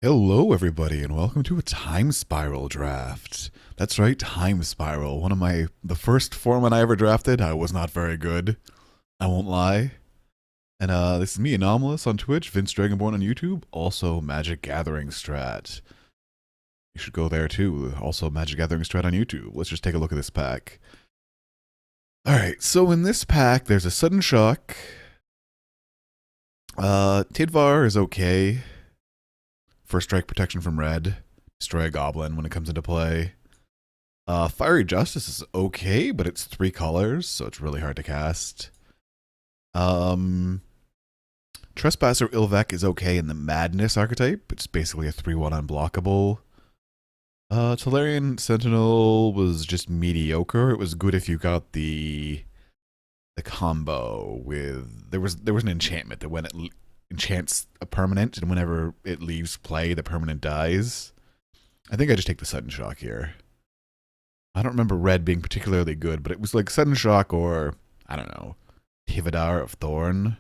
Hello, everybody, and welcome to a Time Spiral draft. That's right, Time Spiral. The first format I ever drafted. I was not very good. I won't lie. And this is me, Anomalous, on Twitch, Vince Dragonborn on YouTube, also Magic Gathering Strat. You should go there too. Also Magic Gathering Strat on YouTube. Let's just take a look at this pack. Alright, so in this pack, there's a Sudden Shock. Tidvar is okay. First strike protection from red. Destroy a goblin when it comes into play. Fiery Justice is okay, but it's 3 colors, so it's really hard to cast. Trespasser Ilvek is okay in the Madness archetype. It's basically a 3-1 unblockable. Tolarian Sentinel was just mediocre. It was good if you got the combo with there was an enchantment that when it enchants a permanent, and whenever it leaves play, the permanent dies. I think I just take the Sudden Shock here. I don't remember red being particularly good, but it was like Sudden Shock or, I don't know, Tivadar of Thorn.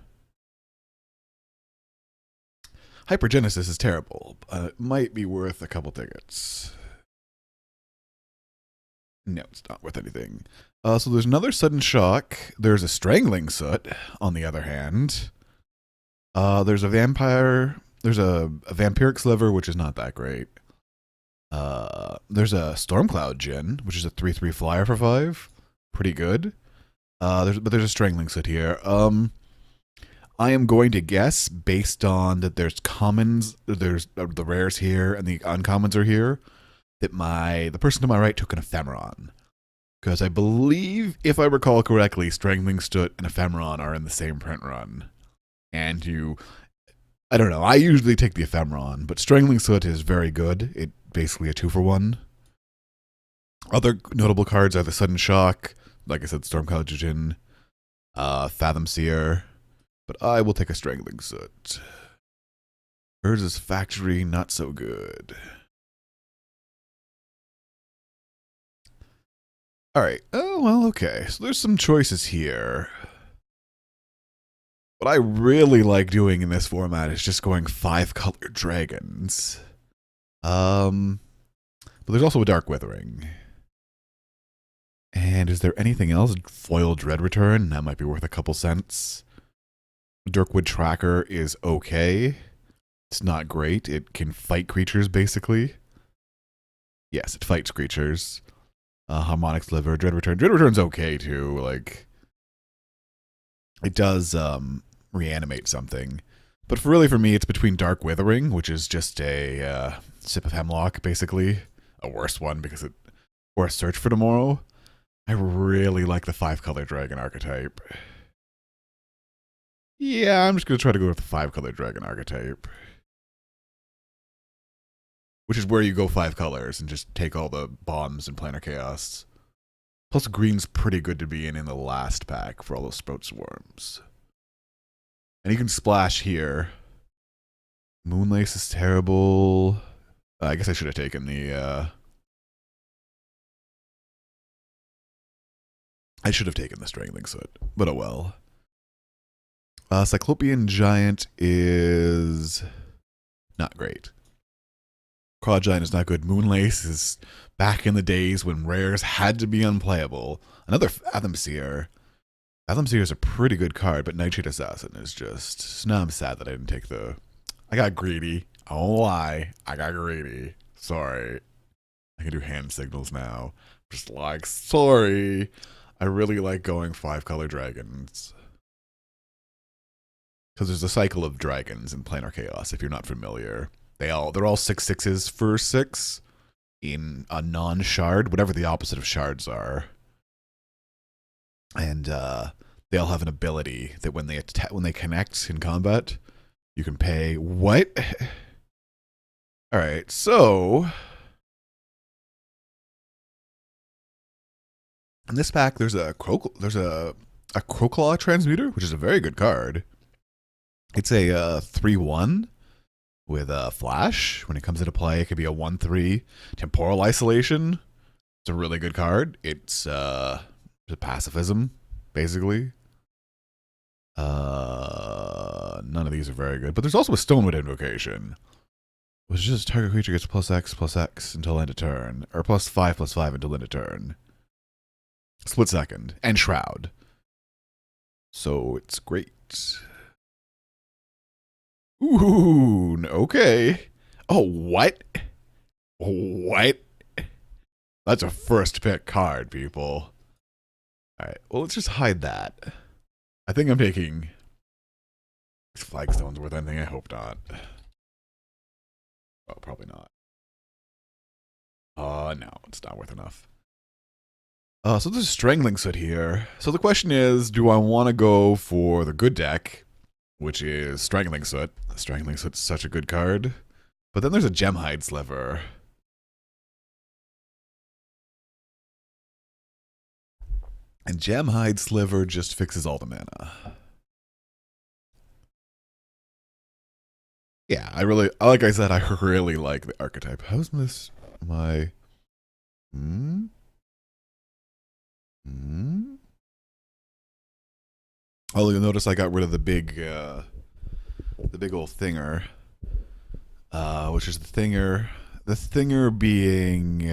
Hypergenesis is terrible, but it might be worth a couple tickets. No, it's not worth anything. So there's another Sudden Shock. There's a Strangling Soot, on the other hand. There's a vampire. There's a vampiric sliver, which is not that great. There's a Stormcloud Djinn, which is a 3/3 flyer for 5. Pretty good. But there's a Strangling Soot here. I am going to guess, based on that there's commons, there's the rares here, and the uncommons are here, that the person to my right took an Ephemeron. Because I believe, if I recall correctly, Strangling Soot and Ephemeron are in the same print run. And I don't know, I usually take the Ephemeron, but Strangling Soot is very good. It's basically a 2-for-1. Other notable cards are the Sudden Shock, like I said, Stormcloud Djinn, Fathom Seer, but I will take a Strangling Soot. Urza's Factory, not so good. Alright, oh, well, okay, so there's some choices here. What I really like doing in this format is just going 5-color dragons. But there's also a Dark Withering. And is there anything else? Foil Dread Return, that might be worth a couple cents. Dirkwood Tracker is okay. It's not great. It can fight creatures, basically. Yes, it fights creatures. Harmonic Sliver, Dread Return. Dread Return's okay, too. Like, it does, reanimate something. But really, for me, it's between Dark Withering, which is just a sip of hemlock, basically. A worse one, or a Search for Tomorrow. I really like the 5-color dragon archetype. Yeah, I'm just going to try to go with the 5-color dragon archetype. Which is where you go 5 colors and just take all the bombs and planar chaos. Plus, green's pretty good to be in the last pack for all those Sprout Swarms. And you can splash here. Moonlace is terrible. I guess I should have taken the, I should have taken the Strangling Soot, but oh well. Cyclopean Giant is not great. Claw Giant is not good. Moonlace is back in the days when rares had to be unplayable. Another Fathom Seer. Fathom Seer is a pretty good card, but Nightshade Assassin is just... Now I'm sad that I didn't take the... I got greedy. I won't lie. I got greedy. Sorry. I can do hand signals now. Just like, sorry. I really like going 5-color dragons. Because there's a cycle of dragons in Planar Chaos, if you're not familiar. They're all 6/6s for 6 in a non-shard, whatever the opposite of shards are. And they all have an ability that when they connect in combat, you can pay what? All right, so in this pack, there's a Croclaw Transmuter, which is a very good card. It's a 3/1 with a flash. When it comes into play, it could be a 1/3 Temporal Isolation. It's a really good card. It's pacifism, basically. None of these are very good. But there's also a Stonewood Invocation, which is just target creature gets +X until end of turn, or +5/+5 until end of turn. Split second, and Shroud. So it's great. Ooh, okay. Oh, what? What? That's a first pick card, people. Alright, well, let's just hide that. I think I'm taking... Is Flagstone's worth anything? I hope not. Oh, probably not. No, it's not worth enough. So there's Strangling Soot here. So the question is, do I want to go for the good deck, which is Strangling Soot. Strangling Soot's such a good card. But then there's a Gemhide Sliver. And Gemhide Sliver just fixes all the mana. Yeah, like I said, I really like the archetype. How's this, my... Oh, you'll notice I got rid of the big old thinger, which is the thinger. The thinger being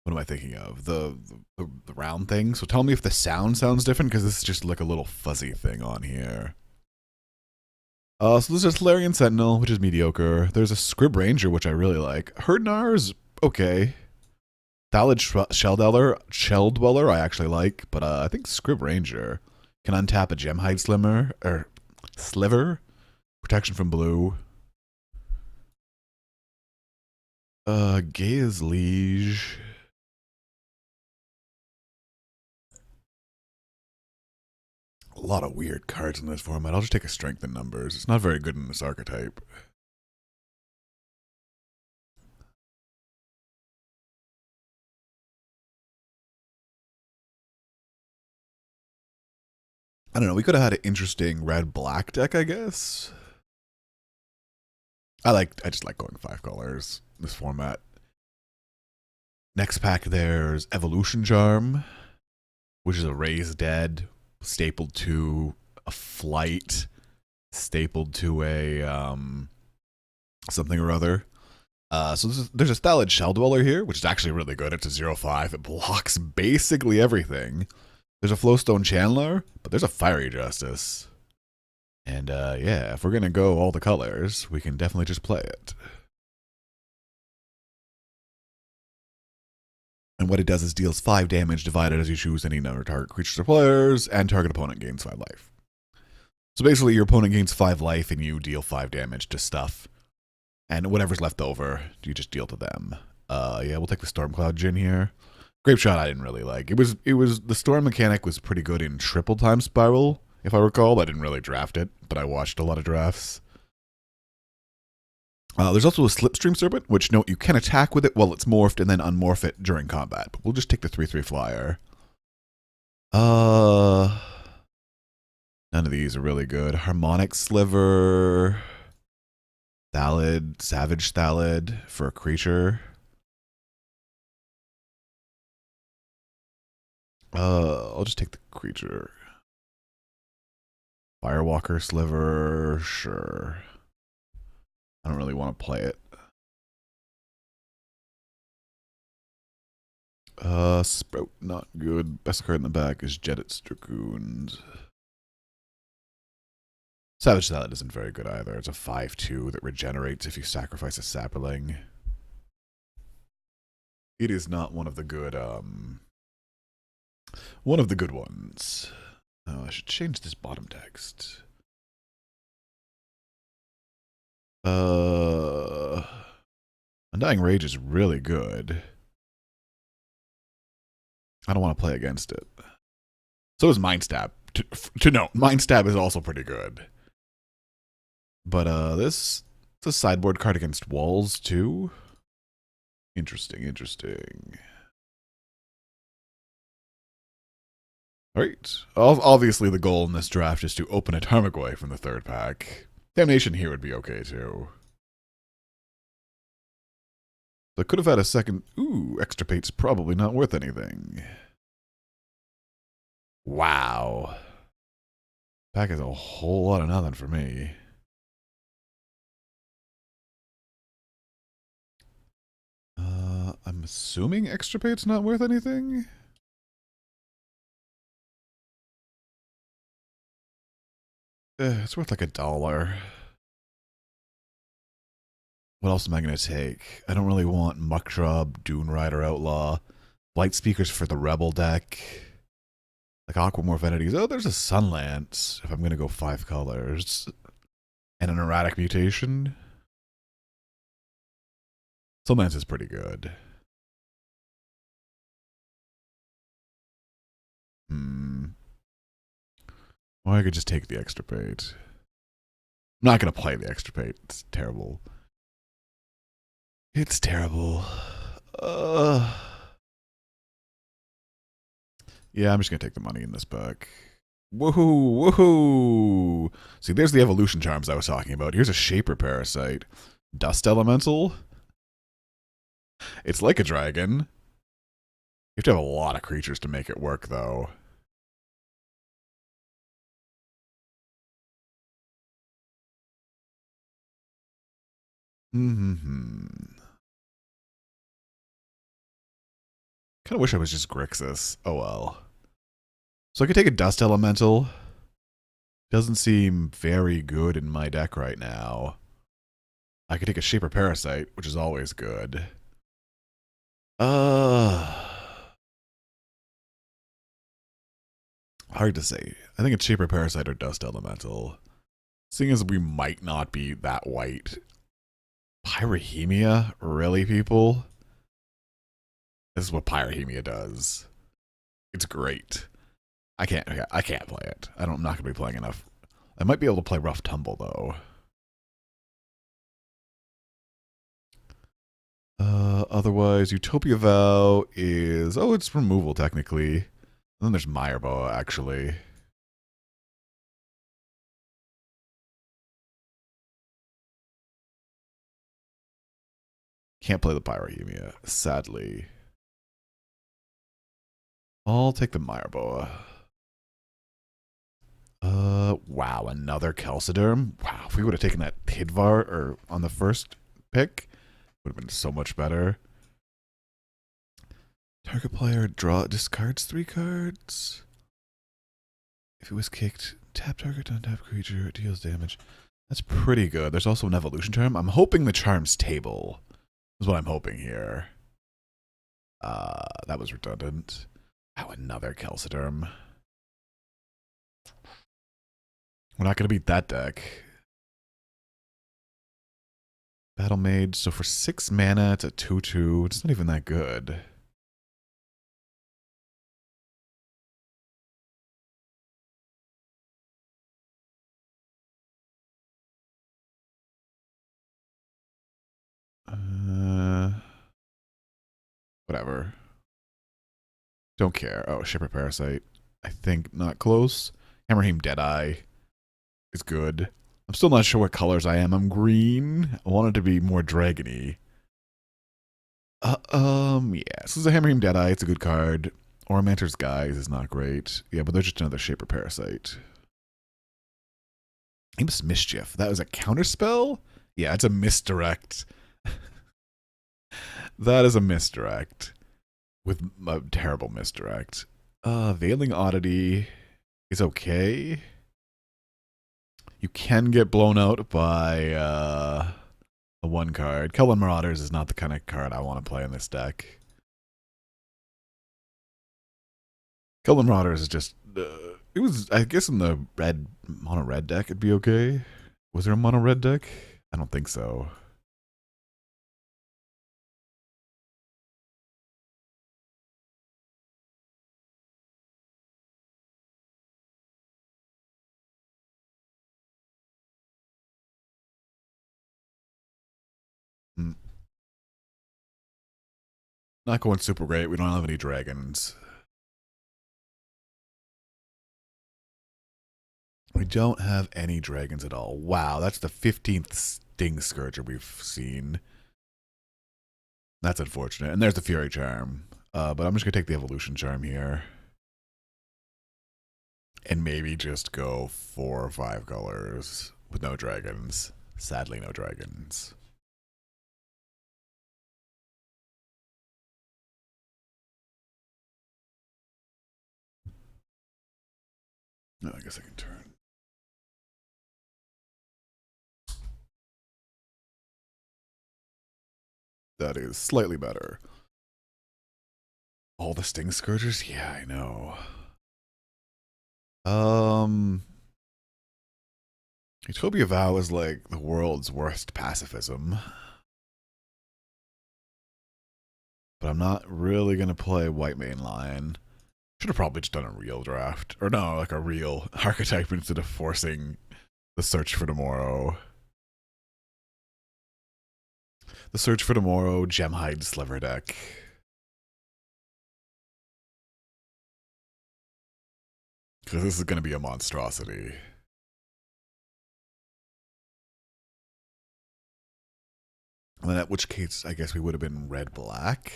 what am I thinking of? The round thing. So tell me if the sounds different, because this is just like a little fuzzy thing on here. So there's a Solarian Sentinel, which is mediocre. There's a Scrib Ranger, which I really like. Herdnar's okay. Thallid Shell Dweller, I actually like, but I think Scrib Ranger can untap a Gemhide Sliver. Protection from blue. Gaia's Liege. A lot of weird cards in this format. I'll just take a strength in numbers. It's not very good in this archetype. I don't know. We could have had an interesting red-black deck, I guess. I just like going 5 colors in this format. Next pack, there's Evolution Charm, which is a Raise Dead stapled to a flight, stapled to a something or other. So there's a Thallid Shell Dweller here, which is actually really good. It's a 0/5. It blocks basically everything. There's a Flowstone Chandler, but there's a Fiery Justice. And yeah, if we're going to go all the colors, we can definitely just play it. And what it does is deals 5 damage divided as you choose any number of target creatures or players, and target opponent gains 5 life. So basically, your opponent gains 5 life, and you deal 5 damage to stuff. And whatever's left over, you just deal to them. Yeah, we'll take the Stormcloud Djinn here. Grape Shot I didn't really like. It was the Storm mechanic was pretty good in Triple Time Spiral, if I recall. I didn't really draft it, but I watched a lot of drafts. There's also a Slipstream Serpent, which, note, you can attack with it while it's morphed and then unmorph it during combat. But we'll just take the 3/3 flyer. None of these are really good. Harmonic Sliver. Savage Thallid for a creature. I'll just take the creature. Firewalker Sliver, sure. I don't really want to play it. Sprout, not good. Best card in the back is Jedit's Dragoons. Savage Thallid isn't very good either. It's a 5/2 that regenerates if you sacrifice a Sapperling. It is not one of the good, ones. Oh, I should change this bottom text. Undying Rage is really good. I don't want to play against it. So is Mind Stab. To note, Mind Stab is also pretty good. But this is a sideboard card against walls too. Interesting. Alright. Obviously the goal in this draft is to open a Tarmogoyf from the 3rd pack. Damnation here would be okay too. I could have had a second. Ooh, extirpate's probably not worth anything. Wow. Pack is a whole lot of nothing for me. I'm assuming extirpate's not worth anything? It's worth like $1. What else am I going to take? I don't really want Mucktrub, Dune Rider Outlaw, Light Speakers for the Rebel deck, like Aquamorph Entities. Oh, there's a Sunlance if I'm going to go 5 colors. And an Erratic Mutation. Sunlance is pretty good. Or I could just take the extirpate. I'm not going to play the extirpate. It's terrible. It's terrible. Yeah, I'm just going to take the money in this pack. Woohoo! Woohoo! See, there's the evolution charms I was talking about. Here's a Shaper Parasite. Dust Elemental. It's like a dragon. You have to have a lot of creatures to make it work, though. Kind of wish I was just Grixis. Oh well. So I could take a Dust Elemental. Doesn't seem very good in my deck right now. I could take a Shaper Parasite, which is always good. Hard to say. I think it's Shaper Parasite or Dust Elemental. Seeing as we might not be that white. Pyrrhemia? Really, people? This is what Pyrrhemia does. It's great. I can't play it. I'm not gonna be playing enough. I might be able to play Rough Tumble though. Otherwise, Utopia Vow is it's removal technically. And then there's Mireboa actually. Can't play the Pyrrhemia, sadly. I'll take the Mireboa. Wow, another Kelsiderm. Wow, if we would have taken that Hidvar on the first pick, would have been so much better. Target player discards 3 cards. If it was kicked, tap target, untap creature, it deals damage. That's pretty good. There's also an evolution charm. I'm hoping the charm's table. Is what I'm hoping here. That was redundant. Wow, another Kelsiderm. We're not going to beat that deck. Battle Mage. So for 6 mana, it's a 2/2. It's not even that good. Whatever. Don't care. Oh, Shipper Parasite. I think not close. Hammerheim Deadeye is good. I'm still not sure what colors I am. I'm green. I want it to be more dragony. Yeah. This is a Hammerheim Deadeye. It's a good card. Ormanter's Guise is not great. Yeah, but there's just another Shaper Parasite. Imps Mischief. That was a counterspell? Yeah, it's a misdirect. That is a misdirect. With a terrible misdirect. Veiling Oddity is okay. You can get blown out by the 1 card. Kelvin Marauders is not the kind of card I want to play in this deck. Kelvin Marauders is just... it was, I guess, in the mono red deck it'd be okay. Was there a mono red deck? I don't think so. Not going super great. We don't have any dragons. We don't have any dragons at all. Wow, that's the 15th Sting Scourger we've seen. That's unfortunate. And there's the Fury Charm. But I'm just going to take the Evolution Charm here. And maybe just go 4 or 5 colors with no dragons. Sadly, no dragons. No, I guess I can turn. That is slightly better. All the Sting Scourgers? Yeah, I know. Utopia Vow is like the world's worst pacifism. But I'm not really gonna play White Main Line. Should have probably just done a real draft. Or no, like a real archetype instead of forcing the Search for Tomorrow. The Search for Tomorrow Gemhide Sliver deck. Because this is going to be a monstrosity. And then at which case, I guess we would have been red-black.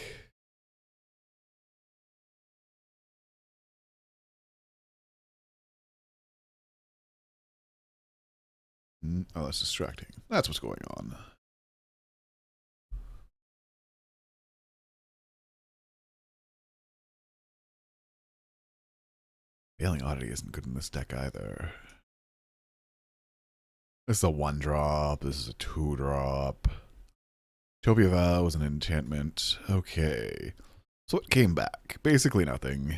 Oh, that's distracting. That's what's going on. Failing Oddity isn't good in this deck either. This is a 1-drop. This is a 2-drop. Utopia Vow was an enchantment. Okay. So it came back. Basically nothing.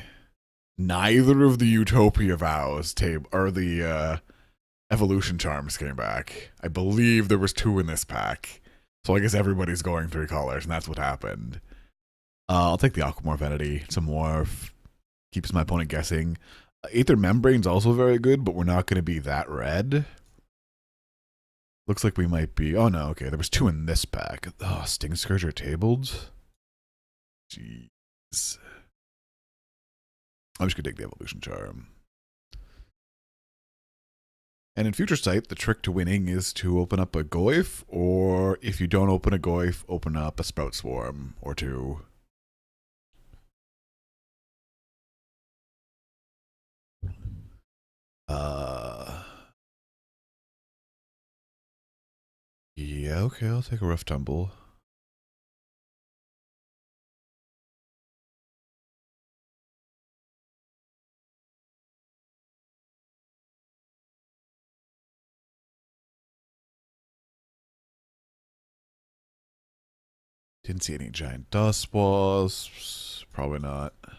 Neither of the Utopia Vows or the Evolution Charms came back. I believe there was 2 in this pack. So I guess everybody's going 3 colors, and that's what happened. I'll take the Aquamorph Entity. It's a morph. Keeps my opponent guessing. Aether Membrane's also very good, but we're not going to be that red. Looks like we might be... Oh, no, okay. There was 2 in this pack. Oh, Sting Scourger tabled? Jeez. I'm just going to take the Evolution Charm. And in Future Sight, the trick to winning is to open up a Goyf, or if you don't open a Goyf, open up a Sprout Swarm or 2. Yeah, okay, I'll take a Rough Tumble. Didn't see any giant dust wasps. Probably not. I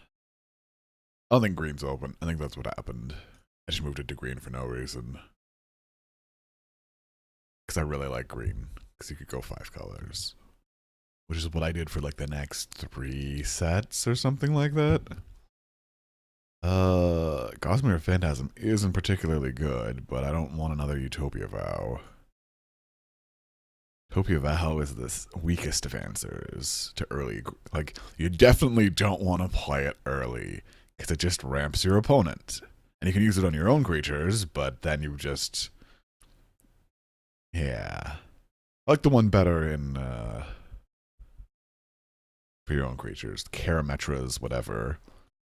don't think green's open. I think that's what happened. I just moved it to green for no reason. Because I really like green. Because you could go 5 colors. Which is what I did for like the next 3 sets or something like that. Gossamer Phantasm isn't particularly good, but I don't want another Utopia Vow. Utopia Vow is the weakest of answers to early. Like, you definitely don't want to play it early, because it just ramps your opponent. And you can use it on your own creatures, but then you just... Yeah. I like the one better in, for your own creatures. Karametras, whatever.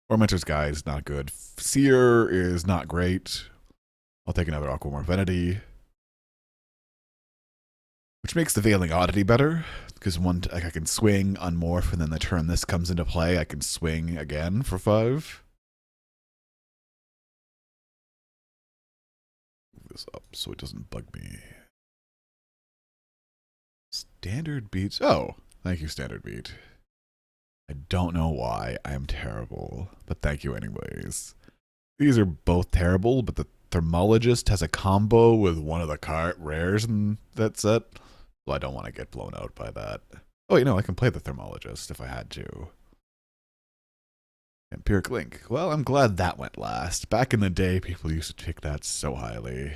Tormentor's Guy is not good. Seer is not great. I'll take another Aquamorph Entity. Which makes the Veiling Oddity better, because one, like, I can swing, unmorph, and then the turn this comes into play, I can swing again for 5. Move this up so it doesn't bug me. Standard beats. Oh, thank you, Standard Beat. I don't know why. I am terrible, but thank you anyways. These are both terrible, but the Thermologist has a combo with one of the rares in that set. Well, I don't want to get blown out by that. Oh, I can play the Thermologist if I had to. Empiric Link. Well, I'm glad that went last. Back in the day, people used to pick that so highly.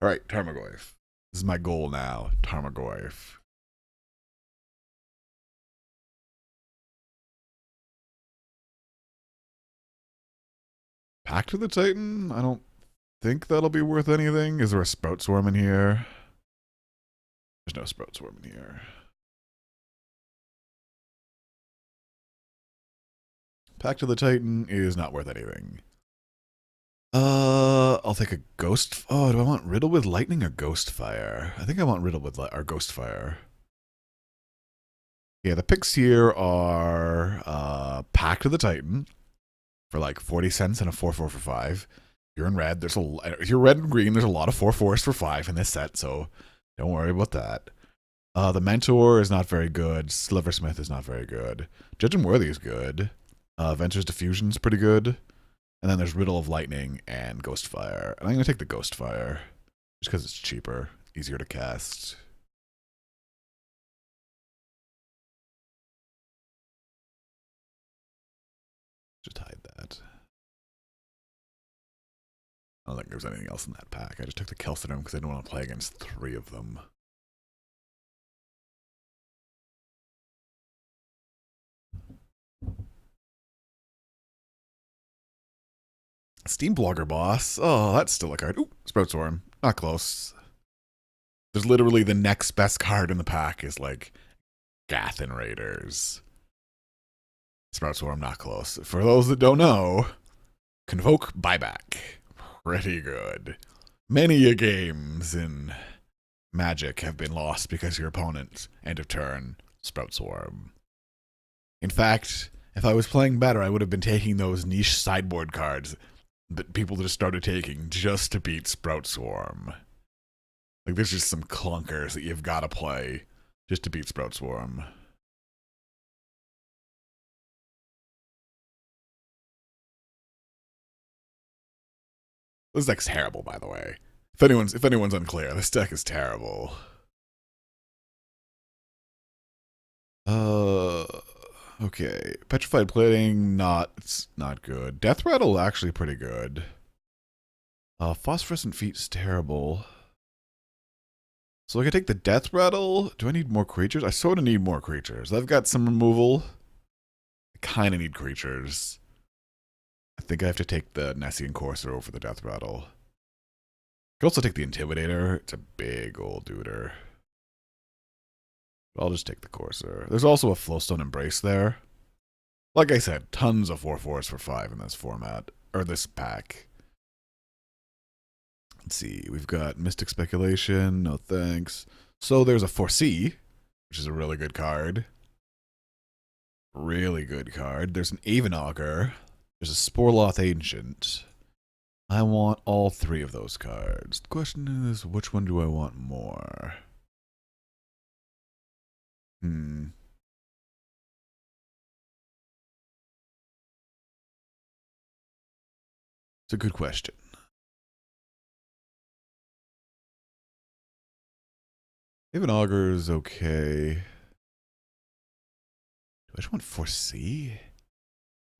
Alright, Tarmogoyf. This is my goal now. Tarmogoyf. Pact of the Titan? I don't think that'll be worth anything. Is there a Sprout Swarm in here? There's no Sprout Swarm in here. Pact of the Titan is not worth anything. I'll take a Ghost. Oh, do I want Riddle with Lightning or Ghost Fire? I think I want Riddle with or Ghost Fire. Yeah, the picks here are Pact of the Titan for like 40 cents and a 4/4 for 5. You're in red. If you're red and green, there's a lot of 4/4s for 5 in this set, so don't worry about that. The Mentor is not very good. Sliversmith is not very good. Judge and Worthy is good. Venture's Diffusion is pretty good. And then there's Riddle of Lightning and Ghost Fire. And I'm going to take the Ghost Fire just because it's cheaper, easier to cast. Just hide that. I don't think there's anything else in that pack. I just took the Kelsidim because I don't want to play against 3 of them. Steam Blogger Boss. Oh, that's still a card. Ooh, Sprout Swarm. Not close. There's literally the next best card in the pack is like Gathan Raiders. Sprout Swarm, not close. For those that don't know, Convoke Buyback. Pretty good. Many a games in Magic have been lost because your opponent, end of turn, Sprout Swarm. In fact, if I was playing better, I would have been taking those niche sideboard cards that people just started taking just to beat Sprout Swarm. Like, there's just some clunkers that you've got to play just to beat Sprout Swarm. This deck's terrible, by the way. If anyone's unclear, this deck is terrible. Okay. Petrified Plating, it's not good. Death Rattle, actually pretty good. Phosphorescent Feet's terrible. So I can take the Death Rattle. Do I need more creatures? I sort of need more creatures. I've got some removal. I kind of need creatures. I think I have to take the Nessian Courser over the Death Rattle. I could also take the Intimidator. It's a big old duder. I'll just take the Courser. There's also a Flowstone Embrace there. Like I said, tons of 4/4s for 5 in this format. Or this pack. Let's see. We've got Mystic Speculation. No thanks. So there's a Foresee, which is a really good card. Really good card. There's an Avenauger. There's a Sporloth Ancient. I want all 3 of those cards. The question is, which one do I want more? It's a good question. Avenauger is okay. Do I just want Foresee?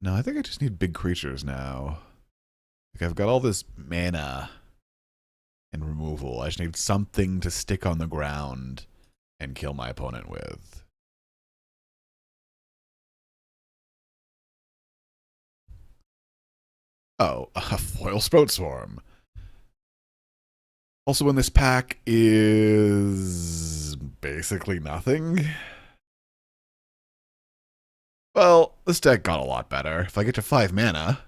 No, I think I just need big creatures now. Like, I've got all this mana and removal. I just need something to stick on the ground and kill my opponent with. Oh, a Foil Sprout Swarm. Also in this pack is basically nothing. Well, this deck got a lot better. If I get to 5 mana...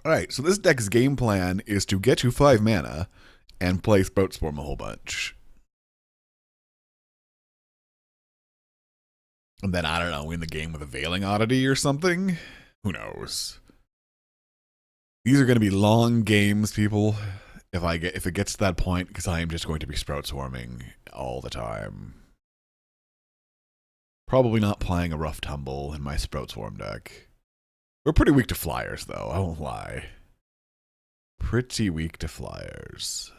Alright, so this deck's game plan is to get you 5 mana and play Sprout Swarm a whole bunch. And then, I don't know, win the game with a Veiling Oddity or something? Who knows? These are going to be long games, people, if it gets to that point, because I am just going to be Sprout Swarming all the time. Probably not playing a Rough Tumble in my Sprout Swarm deck. We're pretty weak to flyers, though, I won't lie. Pretty weak to flyers.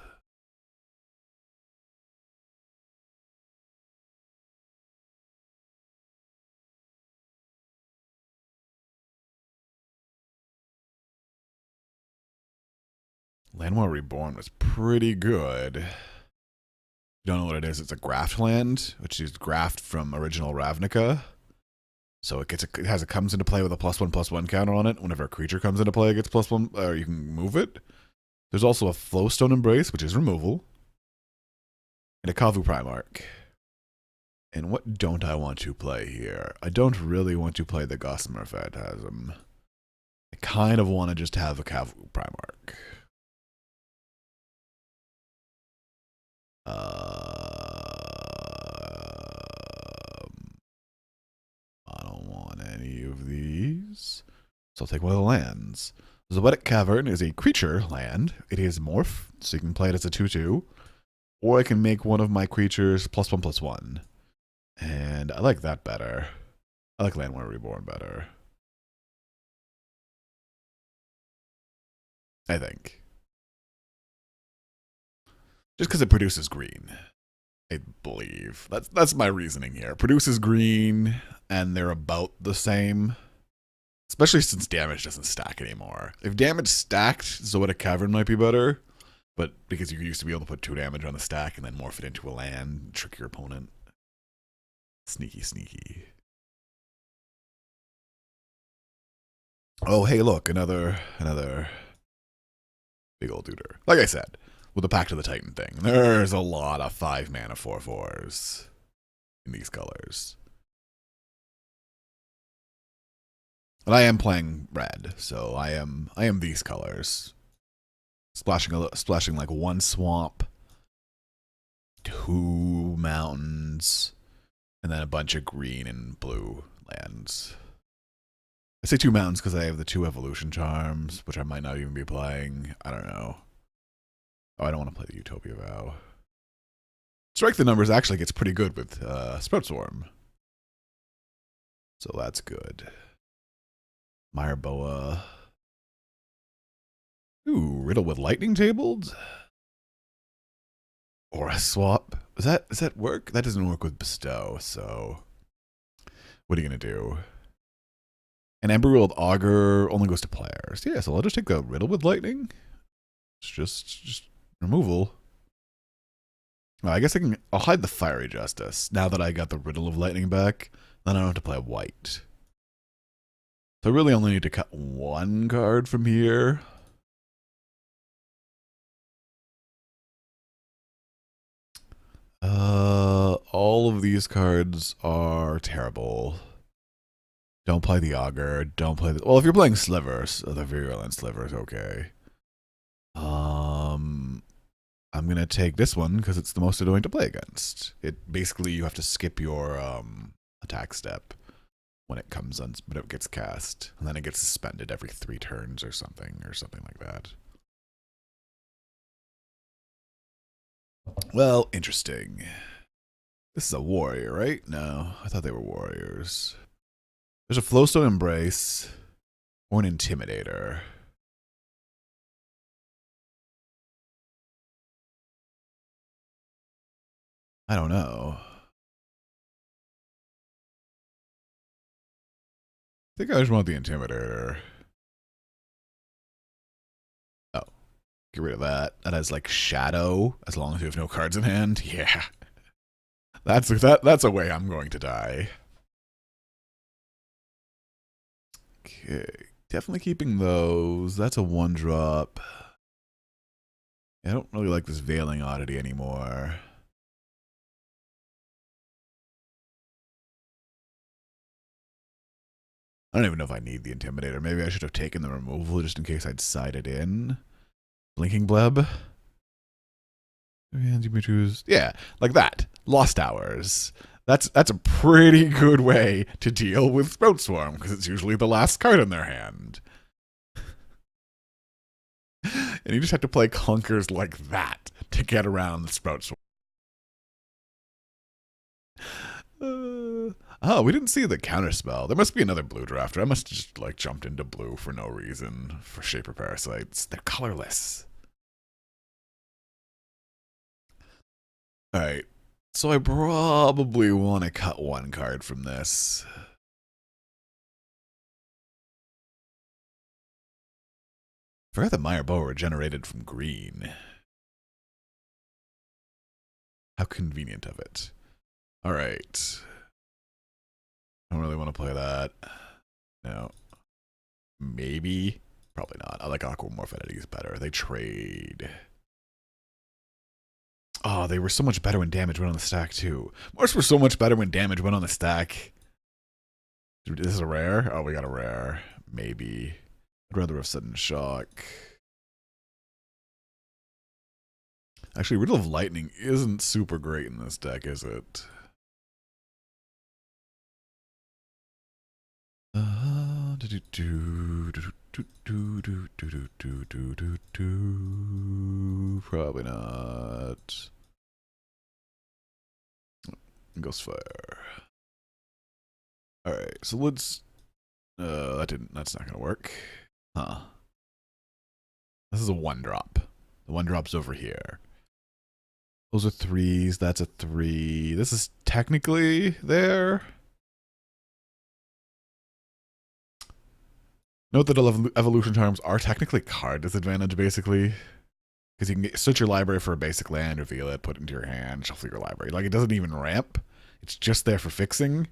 Llanowar Reborn was pretty good. If you don't know what it is, it's a graft land, which is graft from original Ravnica. So it comes into play with a +1/+1 counter on it. Whenever a creature comes into play, it gets +1, or you can move it. There's also a Flowstone Embrace, which is removal, and a Kavu Primarch. And what don't I want to play here? I don't really want to play the Gossamer Phantasm. I kind of want to just have a Kavu Primarch. I don't want any of these. So I'll take one of the lands. Zoetic Cavern is a creature land. It is morph, so you can play it as a 2/2. Or I can make one of my creatures +1/+1. And I like that better. I like Landware Reborn better. I think. Just because it produces green. I believe. That's my reasoning here. Produces green, and they're about the same. Especially since damage doesn't stack anymore. If damage stacked, Zoetic Cavern might be better. But because you used to be able to put 2 damage on the stack and then morph it into a land, trick your opponent. Sneaky, sneaky. Oh, hey, look, another big old duder. Like I said, with the Pact of the Titan thing, there's a lot of 5-mana 4/4s in these colors. And I am playing red, so I am these colors. Splashing like 1 swamp, 2 mountains, and then a bunch of green and blue lands. I say 2 mountains because I have the 2 evolution charms, which I might not even be playing. I don't know. Oh, I don't want to play the Utopia Vow. Strike the Numbers actually gets pretty good with Sprout Swarm. So that's good. Mire Boa. Ooh, Riddle with Lightning tabled? Or a swap. Does that work? That doesn't work with Bestow, so what are you gonna do? An Emberworld Augur only goes to players. Yeah, so I'll just take the Riddle with Lightning. It's just removal. Well, I guess I'll hide the Fiery Justice now that I got the Riddle of Lightning back. Then I don't have to play white. So I really only need to cut 1 card from here. All of these cards are terrible. Don't play the Augur. Don't play the... Well, if you're playing Slivers, the Virulent Sliver is okay. I'm going to take this one because it's the most annoying to play against. It basically, you have to skip your attack step when it gets cast. And then it gets suspended every 3 turns or something like that. Well, interesting. This is a warrior, right? No, I thought they were warriors. There's a Flowstone Embrace or an Intimidator. I don't know. I think I just want the Intimidator. Oh, get rid of that. That has like Shadow, as long as you have no cards in hand. Yeah. That's a way I'm going to die. Okay, definitely keeping those. That's a 1-drop. I don't really like this Veiling Oddity anymore. I don't even know if I need the Intimidator. Maybe I should have taken the removal just in case I'd sided in. Blinking Bleb. Yeah, like that. Lost Hours. That's a pretty good way to deal with Sprout Swarm, because it's usually the last card in their hand. And you just have to play clunkers like that to get around the Sprout Swarm. Oh, we didn't see the counterspell. There must be another blue drafter. I must have just like jumped into blue for no reason for Shaper Parasites. They're colorless. Alright. So I probably want to cut 1 card from this. I forgot that Mire Boa were generated from green. How convenient of it. Alright. I don't really want to play that. No. Maybe. Probably not. I like Aquamorph entities better. They trade. Oh, they were so much better when damage went on the stack, too. Morphs were so much better when damage went on the stack. This is a rare? Oh, we got a rare. Maybe. I'd rather have Sudden Shock. Actually, Riddle of Lightning isn't super great in this deck, is it? Probably not. Ghostfire. Alright, so let's... that's not gonna work. Huh. This is a 1-drop. The 1-drop's over here. Those are 3s, that's a 3. This is technically there. Note that evolution charms are technically card disadvantage, basically. Because you can search your library for a basic land, reveal it, put it into your hand, shuffle your library. Like, it doesn't even ramp. It's just there for fixing.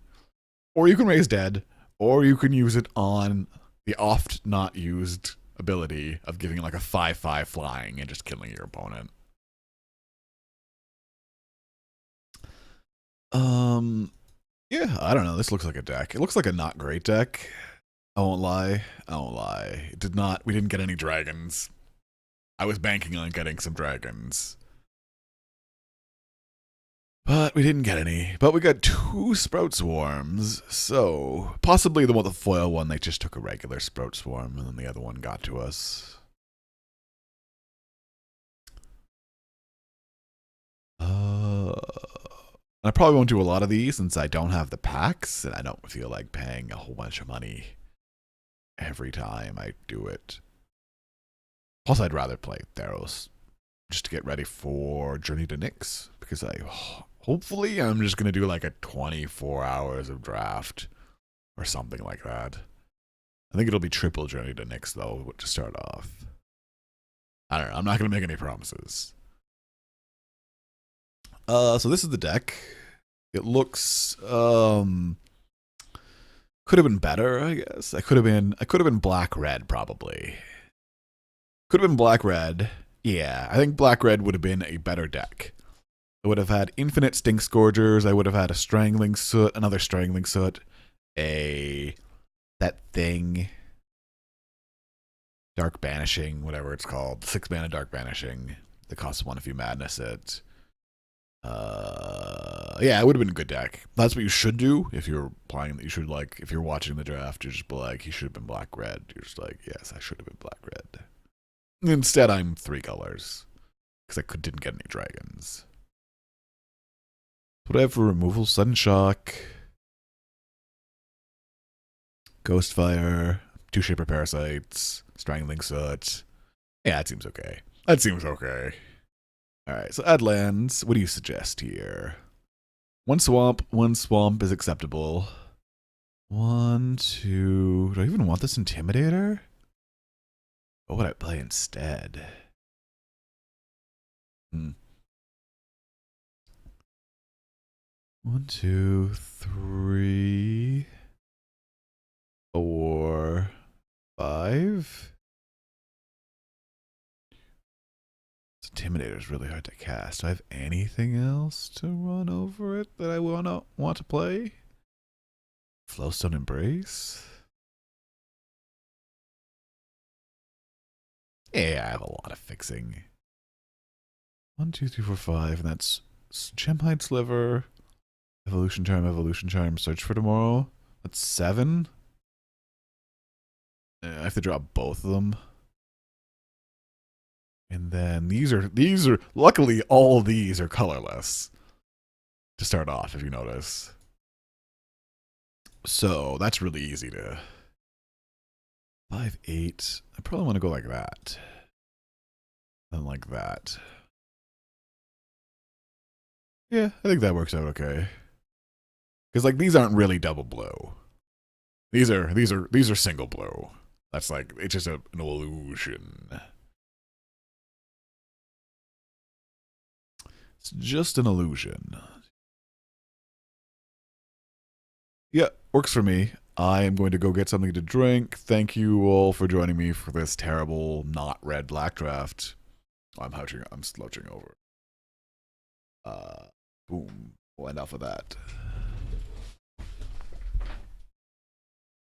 Or you can raise dead, or you can use it on the oft not used ability of giving like a 5/5 flying and just killing your opponent. Yeah, I don't know. This looks like a deck. It looks like a not great deck. I won't lie. I won't lie. We didn't get any dragons. I was banking on getting some dragons. But we didn't get any. But we got 2 Sprout Swarms. So, possibly the foil one, they just took a regular Sprout Swarm, and then the other one got to us. I probably won't do a lot of these since I don't have the packs, and I don't feel like paying a whole bunch of money every time I do it. Plus, I'd rather play Theros just to get ready for Journey to Nyx, because hopefully I'm just going to do like a 24 hours of draft or something like that. I think it'll be triple Journey to Nyx, though, to start off. I don't know. I'm not going to make any promises. So this is the deck. It looks could have been better, I guess. I could have been black-red, probably. Could have been black-red. Yeah, I think black-red would have been a better deck. I would have had infinite Stink Scourgers. I would have had a Strangling Soot, another Strangling Soot, that thing, Dark Banishing, whatever it's called, 6-mana Dark Banishing that costs 1 if you madness it. Yeah, it would have been a good deck. That's what you should do if you're playing. You should, like, if you're watching the draft, you just be like, he should have been black-red. You're just like, yes, I should have been black-red. Instead, I'm 3 colors because I didn't get any dragons. What do I have for removal? Sudden Shock, Ghostfire, 2 Shaper Parasites, Strangling Soot. Yeah, that seems okay. That seems okay. Alright, so add lands. What do you suggest here? 1 swamp is acceptable. 1, 2... Do I even want this Intimidator? What would I play instead? 1, 2, 3, 4, 5. This Intimidator is really hard to cast. Do I have anything else to run over it that I want to play? Flowstone Embrace? Yeah, I have a lot of fixing. 1, 2, 3, 4, 5, and that's Gemhide Sliver, Evolution Charm, Search for Tomorrow. That's 7. I have to drop both of them. And then these are luckily all these are colorless to start off, if you notice. So that's really easy to 5, 8. I probably want to go like that. And like that. Yeah, I think that works out okay. Because like these aren't really double blue. These are single blue. That's like it's just an illusion. It's just an illusion. Yeah, works for me. I am going to go get something to drink. Thank you all for joining me for this terrible not red black draft. I'm slouching over. Boom. We'll end off of that.